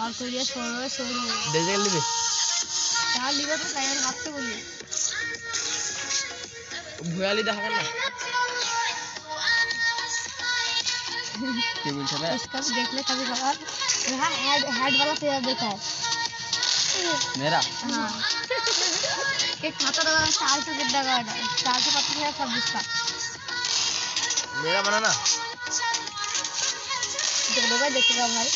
और कोई ये सो डेजे लिबे यार लिबे तो टायर हाथ से बोलिए भुयाली দেখা না क्या बोलता है इसका भी देख ले कभी कभार यहाँ हेड वाला प्लेयर देखा है मेरा हाँ एक खाता रहा 4 से कितना का 4 से 25 है सब इसका मेरा बना ना देखेगा भाई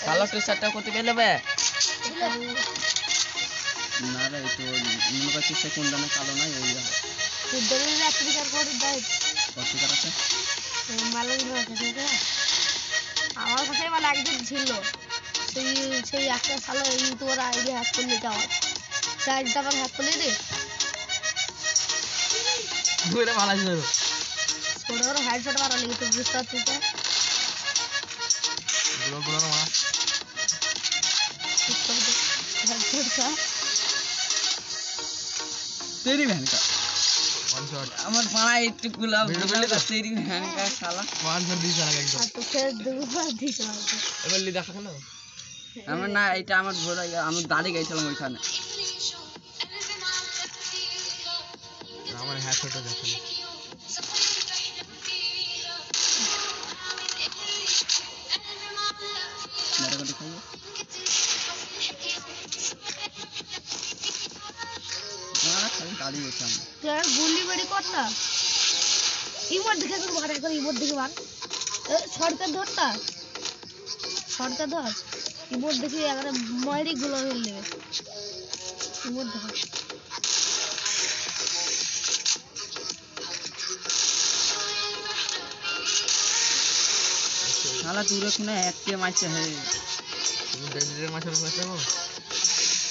কালো টি-শার্টটা কত পেলে বে না রে তো মনে করছি সেকেন্ড দামে কালো নাই ওই যা ফুটবলের অ্যাপ্লিকেশন কোড দাও কত টাকা আছে মালালি আছে ঠিক আছে আমার কাছে মানে একজন ছিল সেই একটা সালো ইউটিউবার আইডি হ্যাক করে নিতে আমার চার্জটা আমার হ্যাক করে দে ঘুরে মালা ছিল ছোট বড় হেডশট মারা লেগে তো বুঝতে পারছিস না গুলো না মারা हेडशॉट का तेरी बहन का वन शॉट আমার পাড়া একটু গুলাব তেরি बहन का শালা वन शॉट দিছ না একদম तो फिर দুবার দিছ না এবার লি দেখা না আমার না এটা আমার ঘোড়া আমি দাঁড়ি গেছিলাম ওইখানে আমার হেডশটটা দেখো मेरे को दिखाइए ना खाली गाड़ी बेचा हम यार गुल्ली बड़ी कौन ना इमोट दिखे तो मार कर इमोट दिखे मार शॉर्टकट धरता शॉर्टकट धर इमोट देखिए अगर मारी गुलो हिल लेवे इमोट देखो শালা দূরে শুনে একটে মাইছে হে তুমি ডেডের মাছের কাছে না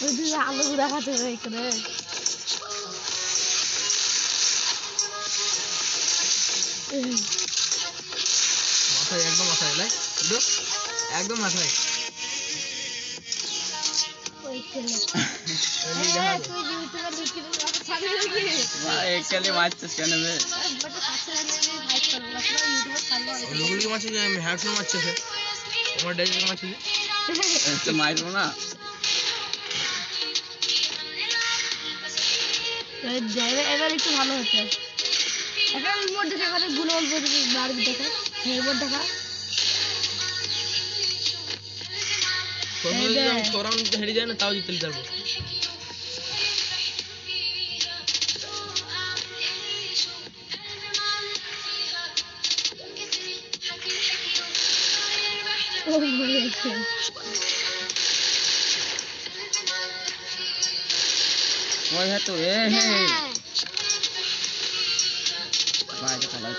ওই দিকে আলো গুড়া খাতে রে করে মাথায় একদম মাথায় লাই দুটো একদম মাথায় ওই খেলে এই দেখা তুই ইউটিউবে লিখে দে আমার ছাড়ে লাগি ভাই একলে মারছিস কেন বে बट पाछे ने भाई कर मतलब यूट्यूब ছাড়লো লুগুলি মাছ যে আমি হেডশট মারছে সে তোমার ডেডের মাছ যে তো মারবো না এবার একটু ভালো হচ্ছে এখন রিমোট দেখে করে গুলো বলবো মারবি দেখে রিমোট দেখা ফোরাম হেরে যায় না তাও জিততে পারবো ওই হ্যাঁ তো এ হে ভাই দেখা লাই